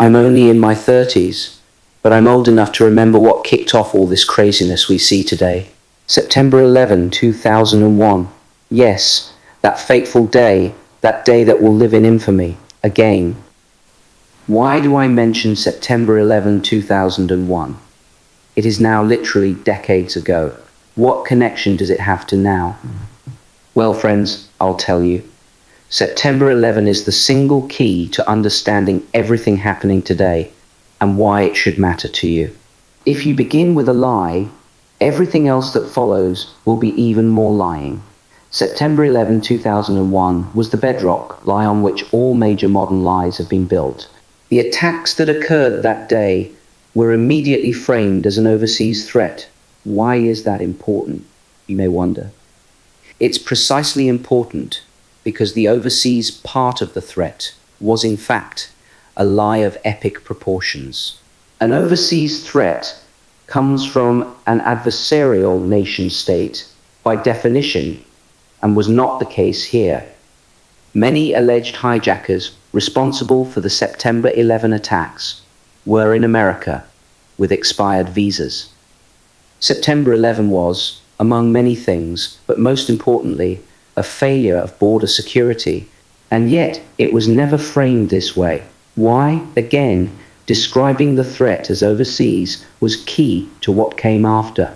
I'm only in my 30s, but I'm old enough to remember what kicked off all this craziness we see today. September 11, 2001. Yes, that fateful day, that day that will live in infamy, again. Why do I mention September 11, 2001? It is now literally decades ago. What connection does it have to now? Well, friends, I'll tell you. September 11 is the single key to understanding everything happening today and why it should matter to you. If you begin with a lie, everything else that follows will be even more lying. September 11, 2001 was the bedrock lie on which all major modern lies have been built. The attacks that occurred that day were immediately framed as an overseas threat. Why is that important, you may wonder? It's precisely important because the overseas part of the threat was in fact a lie of epic proportions. An overseas threat comes from an adversarial nation state by definition, and was not the case here. Many alleged hijackers responsible for the September 11 attacks were in America with expired visas. September 11 was, among many things, but most importantly, a failure of border security, and yet it was never framed this way. Why? Again, describing the threat as overseas was key to what came after.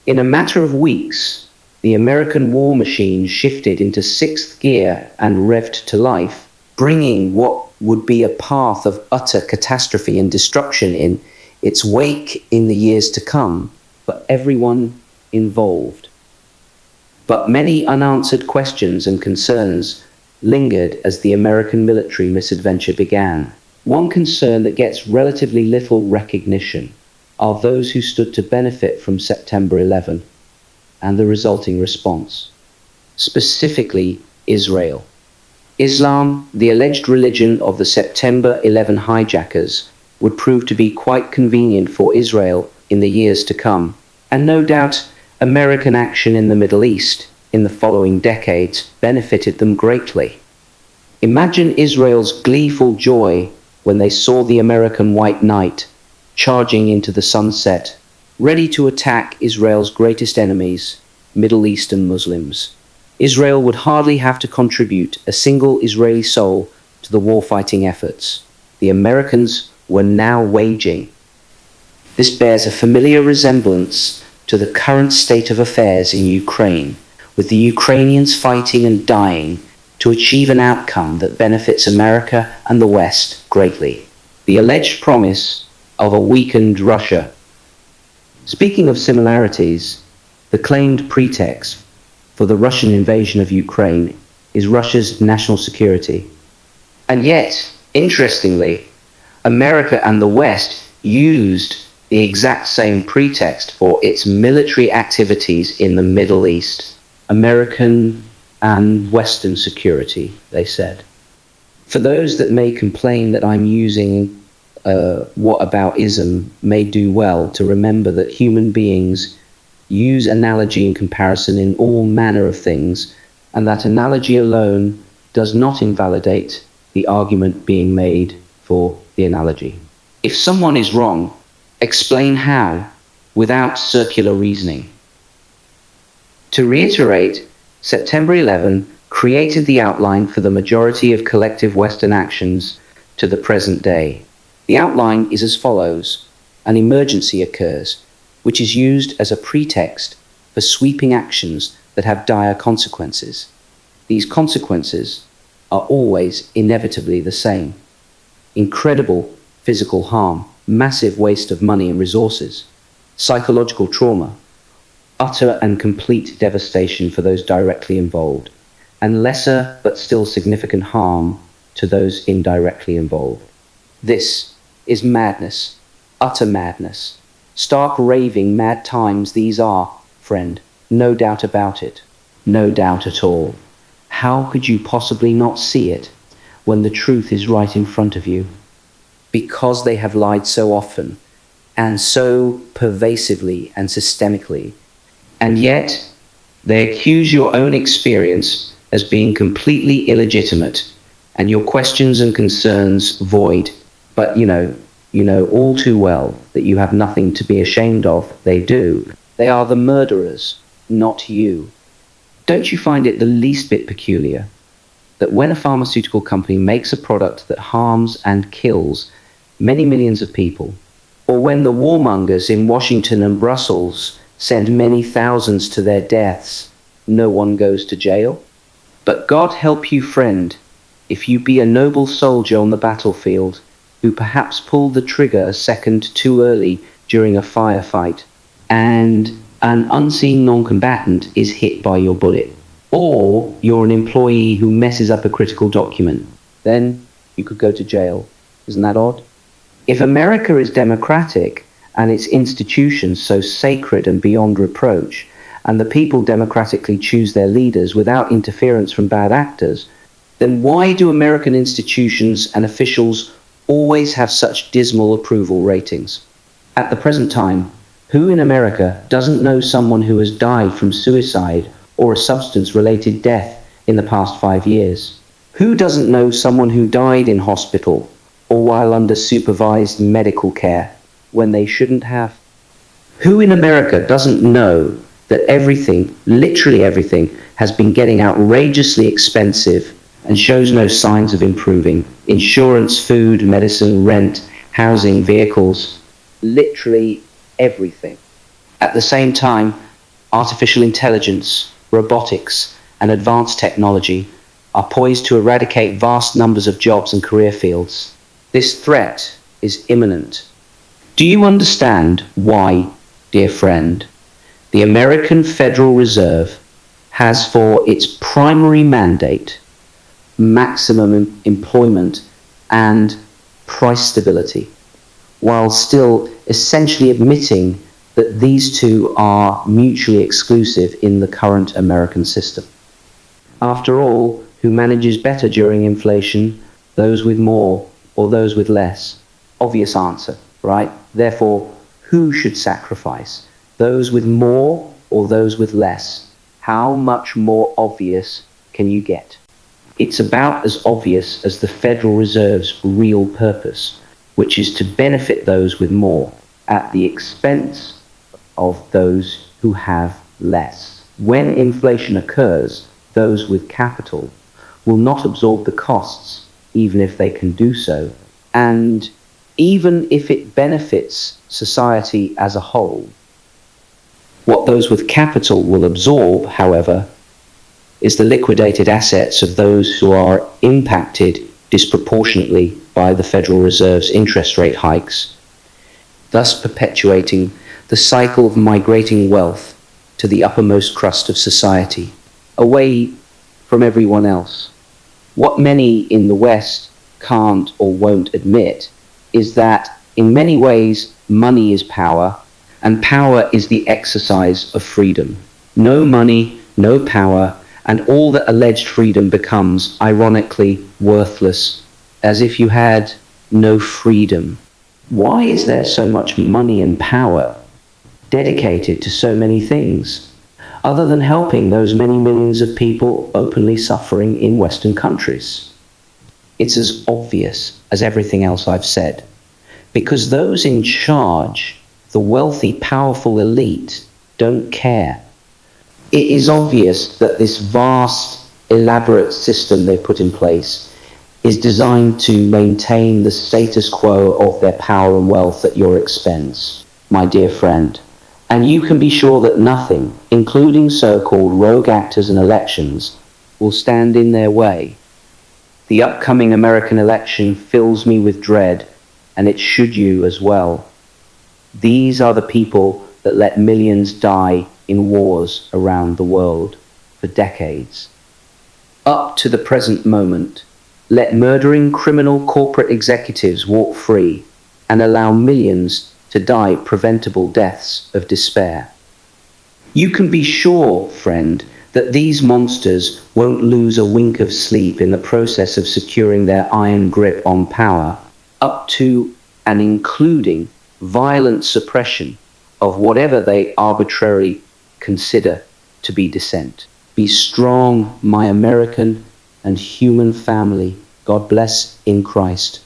In a matter of weeks, the American war machine shifted into sixth gear and revved to life, bringing what would be a path of utter catastrophe and destruction in its wake in the years to come for everyone involved. But many unanswered questions and concerns lingered as the American military misadventure began. One concern that gets relatively little recognition are those who stood to benefit from September 11 and the resulting response. Specifically, Israel. Islam, the alleged religion of the September 11 hijackers, would prove to be quite convenient for Israel in the years to come, and no doubt American action in the Middle East in the following decades benefited them greatly. Imagine Israel's gleeful joy when they saw the American White Knight charging into the sunset, ready to attack Israel's greatest enemies, Middle Eastern Muslims. Israel would hardly have to contribute a single Israeli soul to the warfighting efforts the Americans were now waging. This bears a familiar resemblance to the current state of affairs in Ukraine, with the Ukrainians fighting and dying to achieve an outcome that benefits America and the West greatly. The alleged promise of a weakened Russia. Speaking of similarities, the claimed pretext for the Russian invasion of Ukraine is Russia's national security. And yet, interestingly, America and the West used the exact same pretext for its military activities in the Middle East. American and Western security, they said. For those that may complain that I'm using whataboutism, may do well to remember that human beings use analogy and comparison in all manner of things, and that analogy alone does not invalidate the argument being made for the analogy. If someone is wrong, explain how, without circular reasoning. To reiterate, September 11 created the outline for the majority of collective Western actions to the present day. The outline is as follows. An emergency occurs, which is used as a pretext for sweeping actions that have dire consequences. These consequences are always inevitably the same. Incredible physical harm, massive waste of money and resources, psychological trauma, utter and complete devastation for those directly involved, and lesser but still significant harm to those indirectly involved. This is madness, utter madness. Stark raving mad times these are, friend, no doubt about it, no doubt at all. How could you possibly not see it when the truth is right in front of you? Because they have lied so often, and so pervasively and systemically, and yet they accuse your own experience as being completely illegitimate, and your questions and concerns void. But you know all too well that you have nothing to be ashamed of. They do. They are the murderers, not you. Don't you find it the least bit peculiar that when a pharmaceutical company makes a product that harms and kills many millions of people, or when the warmongers in Washington and Brussels send many thousands to their deaths, no one goes to jail? But God help you, friend, if you be a noble soldier on the battlefield, who perhaps pulled the trigger a second too early during a firefight, and an unseen non-combatant is hit by your bullet. Or you're an employee who messes up a critical document. Then you could go to jail. Isn't that odd? If America is democratic and its institutions so sacred and beyond reproach, and the people democratically choose their leaders without interference from bad actors, then why do American institutions and officials always have such dismal approval ratings? At the present time, who in America doesn't know someone who has died from suicide or a substance-related death in the past 5 years? Who doesn't know someone who died in hospital or while under supervised medical care when they shouldn't have? Who in America doesn't know that everything, literally everything, has been getting outrageously expensive and shows no signs of improving? Insurance, food, medicine, rent, housing, vehicles, literally everything. At the same time, artificial intelligence, robotics, and advanced technology are poised to eradicate vast numbers of jobs and career fields. This threat is imminent. Do you understand why, dear friend, the American Federal Reserve has for its primary mandate maximum employment and price stability, while still essentially admitting that these two are mutually exclusive in the current American system? After all, who manages better during inflation, those with more or those with less? Obvious answer, right? Therefore, who should sacrifice? Those with more or those with less? How much more obvious can you get? It's about as obvious as the Federal Reserve's real purpose, which is to benefit those with more at the expense of those who have less. When inflation occurs, those with capital will not absorb the costs, even if they can do so, and even if it benefits society as a whole. What those with capital will absorb, however, is the liquidated assets of those who are impacted disproportionately by the Federal Reserve's interest rate hikes, thus perpetuating the cycle of migrating wealth to the uppermost crust of society, away from everyone else. What many in the West can't or won't admit is that in many ways money is power, and power is the exercise of freedom. No money, no power, and all that alleged freedom becomes, ironically, worthless, as if you had no freedom. Why is there so much money and power dedicated to so many things, other than helping those many millions of people openly suffering in Western countries? It's as obvious as everything else I've said, because those in charge, the wealthy, powerful elite, don't care. It is obvious that this vast, elaborate system they put in place is designed to maintain the status quo of their power and wealth at your expense, my dear friend. And you can be sure that nothing, including so-called rogue actors and elections, will stand in their way. The upcoming American election fills me with dread, and it should you as well. These are the people that let millions die in wars around the world for decades. Up to the present moment, let murdering criminal corporate executives walk free and allow millions to die preventable deaths of despair. You can be sure, friend, that these monsters won't lose a wink of sleep in the process of securing their iron grip on power, up to and including violent suppression of whatever they arbitrarily consider to be dissent. Be strong, my American and human family. God bless in Christ.